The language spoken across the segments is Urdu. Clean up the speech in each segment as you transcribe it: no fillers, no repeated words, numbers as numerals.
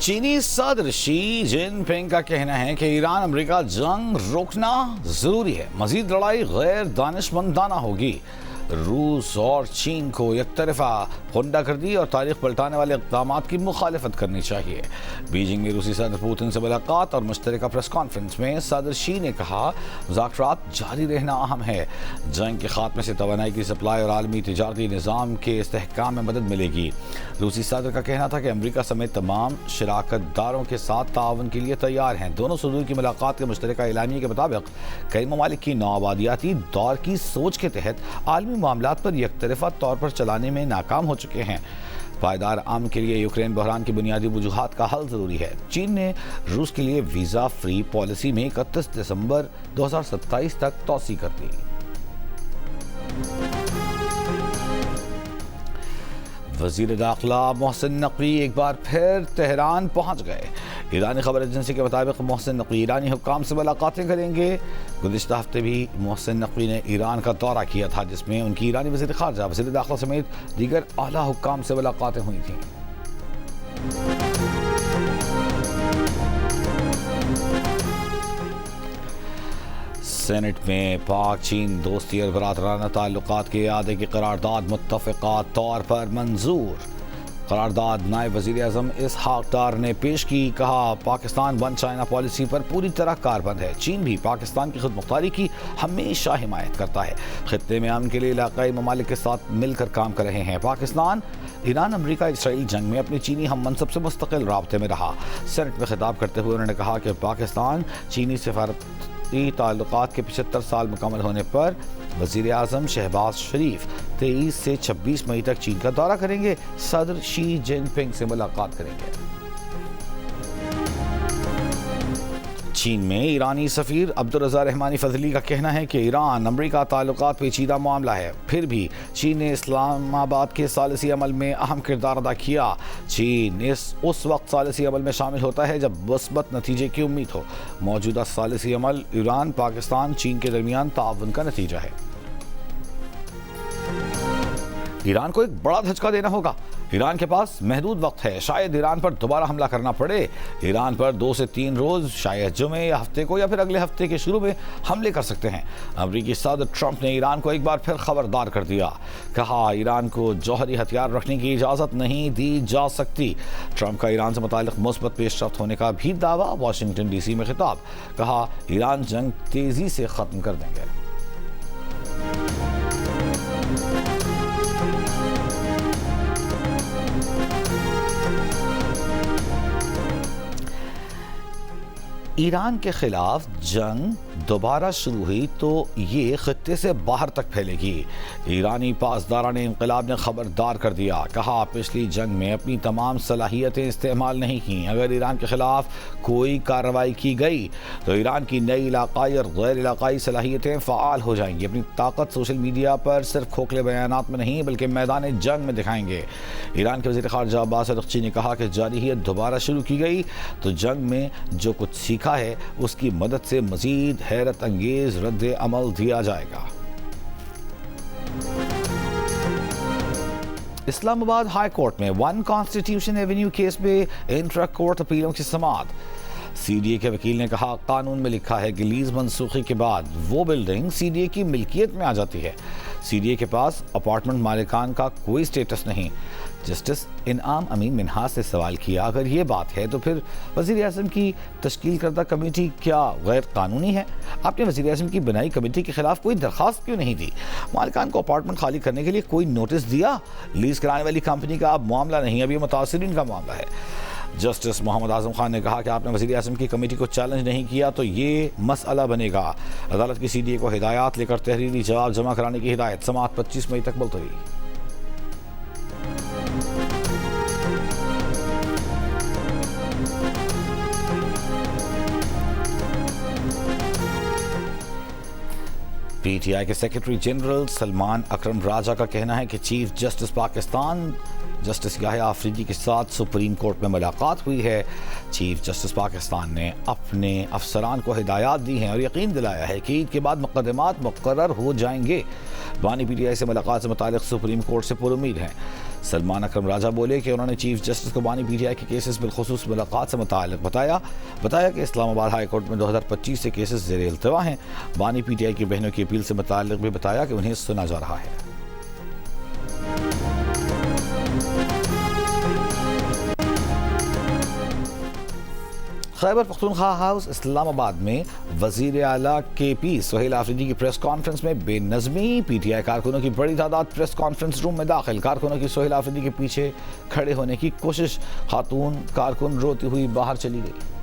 چینی صدر شی جن پنگ کا کہنا ہے کہ ایران امریکہ جنگ روکنا ضروری ہے، مزید لڑائی غیر دانشمندانہ ہوگی۔ روس اور چین کو یک طرفہ غنڈہ گردی اور تاریخ پلٹانے والے اقدامات کی مخالفت کرنی چاہیے۔ بیجنگ میں روسی صدر پوتن سے ملاقات اور مشترکہ پریس کانفرنس میں صدر شی نے کہا مذاکرات جاری رہنا اہم ہے، جنگ کے خاتمے سے توانائی کی سپلائی اور عالمی تجارتی نظام کے استحکام میں مدد ملے گی۔ روسی صدر کا کہنا تھا کہ امریکہ سمیت تمام شراکت داروں کے ساتھ تعاون کے لیے تیار ہیں۔ دونوں صدور کی ملاقات کے مشترکہ اعلامیے کے مطابق کئی ممالک کی نوآبادیاتی دور کی سوچ کے تحت عالمی معاملات پر یک طرفہ طور پر چلانے میں ناکام ہو چکے ہیں۔ پائیدار امن کے لیے یوکرین بحران کی بنیادی وجوہات کا حل ضروری ہے۔ چین نے روس کے لیے ویزا فری پالیسی میں 31 دسمبر 2027 تک توسیع کر دی۔ وزیر داخلہ محسن نقوی ایک بار پھر تہران پہنچ گئے۔ ایرانی خبر ایجنسی کے مطابق محسن نقوی ایرانی حکام سے ملاقاتیں کریں گے۔ گزشتہ ہفتے بھی محسن نقوی نے ایران کا دورہ کیا تھا، جس میں ان کی ایرانی وزیر خارجہ، وزیر داخلہ سمیت دیگر اعلیٰ حکام سے ملاقاتیں ہوئی تھیں۔ سینٹ میں پاک چین دوستی اور برادرانہ تعلقات کے اعادے کی قرارداد متفقہ طور پر منظور۔ قرارداد نائب وزیر اعظم اسحاق ڈار نے پیش کی، کہا پاکستان ون چائنا پالیسی پر پوری طرح کاربند ہے۔ چین بھی پاکستان کی خود مختاری کی ہمیشہ حمایت کرتا ہے، خطے میں امن کے لیے علاقائی ممالک کے ساتھ مل کر کام کر رہے ہیں۔ پاکستان ایران امریکہ اسرائیل جنگ میں اپنی چینی ہم منصب سے مستقل رابطے میں رہا۔ سینٹ میں خطاب کرتے ہوئے انہوں نے کہا کہ پاکستان چینی سفارتی تعلقات کے 75 سال مکمل ہونے پر وزیر اعظم شہباز شریف 23 سے 26 مئی تک چین کا دورہ کریں گے۔ صدر شی جن پنگ سے ملاقات کریں گے۔ چین میں ایرانی سفیر عبدالرضا رحمانی فضلی کا کہنا ہے کہ ایران امریکہ تعلقات پیچیدہ معاملہ ہے، پھر بھی چین نے اسلام آباد کے ثالثی عمل میں اہم کردار ادا کیا۔ چین اس وقت ثالثی عمل میں شامل ہوتا ہے جب مثبت نتیجے کی امید ہو۔ موجودہ ثالثی عمل ایران، پاکستان، چین کے درمیان تعاون کا نتیجہ ہے۔ ایران کو ایک بڑا دھچکا دینا ہوگا۔ ایران کے پاس محدود وقت ہے، شاید ایران پر دوبارہ حملہ کرنا پڑے۔ ایران پر 2 سے 3 روز، شاید جمعے یا ہفتے کو یا پھر اگلے ہفتے کے شروع میں حملے کر سکتے ہیں۔ امریکی صدر ٹرمپ نے ایران کو ایک بار پھر خبردار کر دیا، کہا ایران کو جوہری ہتھیار رکھنے کی اجازت نہیں دی جا سکتی۔ ٹرمپ کا ایران سے متعلق مثبت پیش رفت ہونے کا بھی دعویٰ۔ واشنگٹن ڈی سی میں خطاب، کہا ایران جنگ تیزی سے ختم کر دیں گے۔ ایران کے خلاف جنگ دوبارہ شروع ہوئی تو یہ خطے سے باہر تک پھیلے گی۔ ایرانی پاسداران انقلاب نے خبردار کر دیا، کہا پچھلی جنگ میں اپنی تمام صلاحیتیں استعمال نہیں کیں۔ اگر ایران کے خلاف کوئی کارروائی کی گئی تو ایران کی نئی علاقائی اور غیر علاقائی صلاحیتیں فعال ہو جائیں گی۔ اپنی طاقت سوشل میڈیا پر صرف کھوکھلے بیانات میں نہیں بلکہ میدان جنگ میں دکھائیں گے۔ ایران کے وزیر خارجہ عباس عراقچی نے کہا کہ جارحیت دوبارہ شروع کی گئی تو جنگ میں جو کچھ سیکھا ہے اس کی مدد سے مزید حیرت انگیز رد عمل دیا جائے گا۔ اسلام آباد ہائی کورٹ میں 1 کانسٹیٹیوشن ایونیو کیس میں انٹرا کورٹ اپیلوں کی سماعت۔ سی ڈی اے کے وکیل نے کہا قانون میں لکھا ہے کہ لیز منسوخی کے بعد وہ بلڈنگ سی ڈی اے کی ملکیت میں آ جاتی ہے۔ سی ڈی اے کے پاس اپارٹمنٹ مالکان کا کوئی سٹیٹس نہیں۔ جسٹس انعام امین منہاس نے سوال کیا، اگر یہ بات ہے تو پھر وزیر اعظم کی تشکیل کردہ کمیٹی کیا غیر قانونی ہے؟ آپ نے وزیر اعظم کی بنائی کمیٹی کے خلاف کوئی درخواست کیوں نہیں دی؟ مالکان کو اپارٹمنٹ خالی کرنے کے لیے کوئی نوٹس دیا؟ لیز کرانے والی کمپنی کا اب معاملہ نہیں، اب یہ متاثرین کا معاملہ ہے۔ جسٹس محمد اعظم خان نے کہا کہ آپ نے وزیر اعظم کی کمیٹی کو چیلنج نہیں کیا تو یہ مسئلہ بنے گا۔ عدالت کی سی ڈی اے کو ہدایات لے کر تحریری جواب جمع کرانے کی ہدایت۔ سماعت 25 مئی تک ملتوی۔ پی ٹی آئی کے سیکرٹری جنرل سلمان اکرم راجہ کا کہنا ہے کہ چیف جسٹس پاکستان جسٹس یحییٰ آفریدی کے ساتھ سپریم کورٹ میں ملاقات ہوئی ہے۔ چیف جسٹس پاکستان نے اپنے افسران کو ہدایات دی ہیں اور یقین دلایا ہے کہ عید کے بعد مقدمات مقرر ہو جائیں گے۔ بانی پی ٹی آئی سے ملاقات سے متعلق سپریم کورٹ سے پر امید ہیں۔ سلمان اکرم راجہ بولے کہ انہوں نے چیف جسٹس کو بانی پی ٹی آئی کے کیسز بالخصوص ملاقات سے متعلق بتایا کہ اسلام آباد ہائی کورٹ میں 2025 سے کیسز زیر التوا ہیں. بانی پی ٹی آئی کی بہنوں کی اپیل سے متعلق بھی بتایا کہ انہیں سنا جا رہا ہے. خیبر پختونخوا ہاؤس اسلام آباد میں وزیر اعلیٰ کے پی سہیل آفریدی کی پریس کانفرنس میں بے نظمی. پی ٹی آئی کارکنوں کی بڑی تعداد پریس کانفرنس روم میں داخل. کارکنوں کی سہیل آفریدی کے پیچھے کھڑے ہونے کی کوشش. خاتون کارکن روتی ہوئی باہر چلی گئی.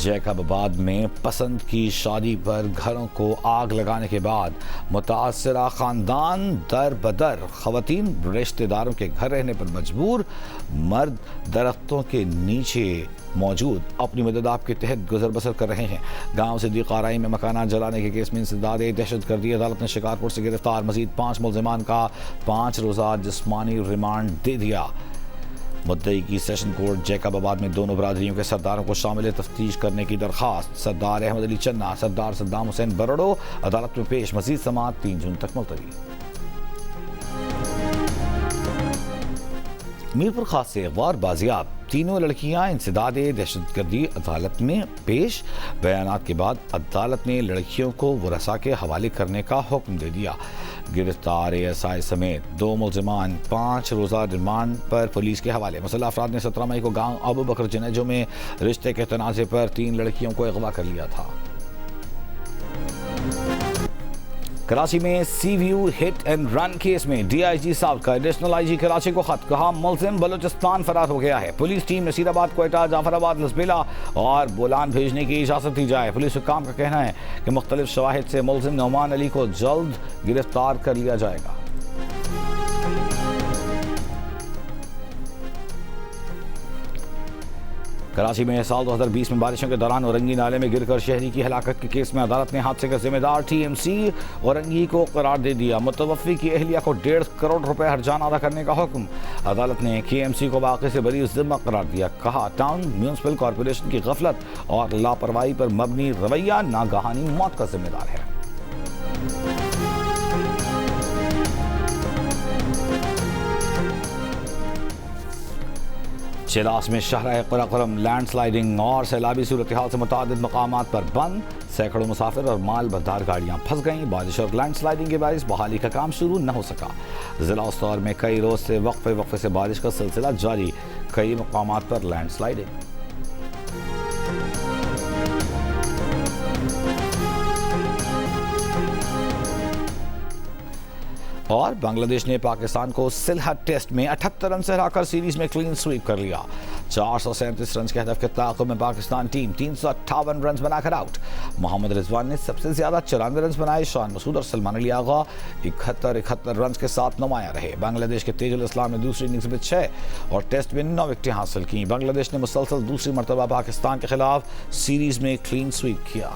جیکب آباد میں پسند کی شادی پر گھروں کو آگ لگانے کے بعد متاثرہ خاندان در بدر. خواتین رشتہ داروں کے گھر رہنے پر مجبور. مرد درختوں کے نیچے موجود اپنی مدداب کے تحت گزر بسر کر رہے ہیں. گاؤں صدیق آرائی میں مکانات جلانے کے کیس میں انسداد دہشت گردی. عدالت نے شکارپور سے گرفتار مزید 5 ملزمان کا 5 روزہ جسمانی ریمانڈ دے دیا. مدعی کی سیشن کورٹ جیکب آباد میں دونوں برادریوں کے سرداروں کو شامل تفتیش کرنے کی درخواست. سردار احمد علی چنا، سردار صدام حسین برڑو عدالت میں پیش. مزید سماعت 3 جون تک ملتوی. میرپور خاص سے اغوا اور بازیاب. تینوں لڑکیاں انسداد دہشت گردی عدالت میں پیش. بیانات کے بعد عدالت نے لڑکیوں کو ورثاء کے حوالے کرنے کا حکم دے دیا. گرفتار ASI سمیت 2 ملزمان 5 روزہ ریمانڈ پر پولیس کے حوالے. مسلح افراد نے 17 مئی کو گاؤں ابو بکر جنیجو میں رشتے کے تنازع پر 3 لڑکیوں کو اغوا کر لیا تھا. کراچی میں sea view hit and run case میں ڈی آئی جی ساؤتھ کا ایڈیشنل آئی جی کراچی کو خط. کہا ملزم بلوچستان فرار ہو گیا ہے. پولیس ٹیم نصیر آباد، کوئٹہ، جعفر آباد، لسبیلا اور بولان بھیجنے کی اجازت دی جائے. پولیس حکام کا کہنا ہے کہ مختلف شواہد سے ملزم نعمان علی کو جلد گرفتار کر لیا جائے گا. کراچی میں سال 2020 میں بارشوں کے دوران اورنگی نالے میں گر کر شہری کی ہلاکت کے کیس میں عدالت نے حادثے کا ذمہ دار TMC اورنگی کو قرار دے دیا. متوفی کی اہلیہ کو 1.5 کروڑ روپے ہرجانہ ادا کرنے کا حکم. عدالت نے KMC کو واقعے سے بری ذمہ قرار دیا. کہا ٹاؤن میونسپل کارپوریشن کی غفلت اور لاپرواہی پر مبنی رویہ ناگہانی موت کا ذمہ دار ہے. چیلاس میں شاہراہ قراقرم لینڈ سلائیڈنگ اور سیلابی صورتحال سے متعدد مقامات پر بند. سینکڑوں مسافر اور مال بردار گاڑیاں پھنس گئیں. بارش اور لینڈ سلائیڈنگ کے باعث بحالی کا کام شروع نہ ہو سکا. ضلع استور میں کئی روز سے وقفے سے بارش کا سلسلہ جاری. کئی مقامات پر لینڈ سلائیڈنگ. اور بنگلہ دیش نے پاکستان کو سلہٹ ٹیسٹ میں 78 رن سے ہرا کر سیریز میں کلین سویپ کر لیا. 437 رنز کے ہدف کے تعاقب میں پاکستان ٹیم 358 رنز بنا کر آؤٹ. محمد رضوان نے سب سے زیادہ 94 رنز بنائے. شان مسعود اور سلمان علی آغا 71 رنز کے ساتھ نمایاں رہے. بنگلہ دیش کے تیج الاسلام نے دوسری اننگز میں 6 اور ٹیسٹ میں 9 وکٹیں حاصل کیں. بنگلہ دیش نے مسلسل دوسری مرتبہ پاکستان کے خلاف سیریز میں کلین سویپ کیا.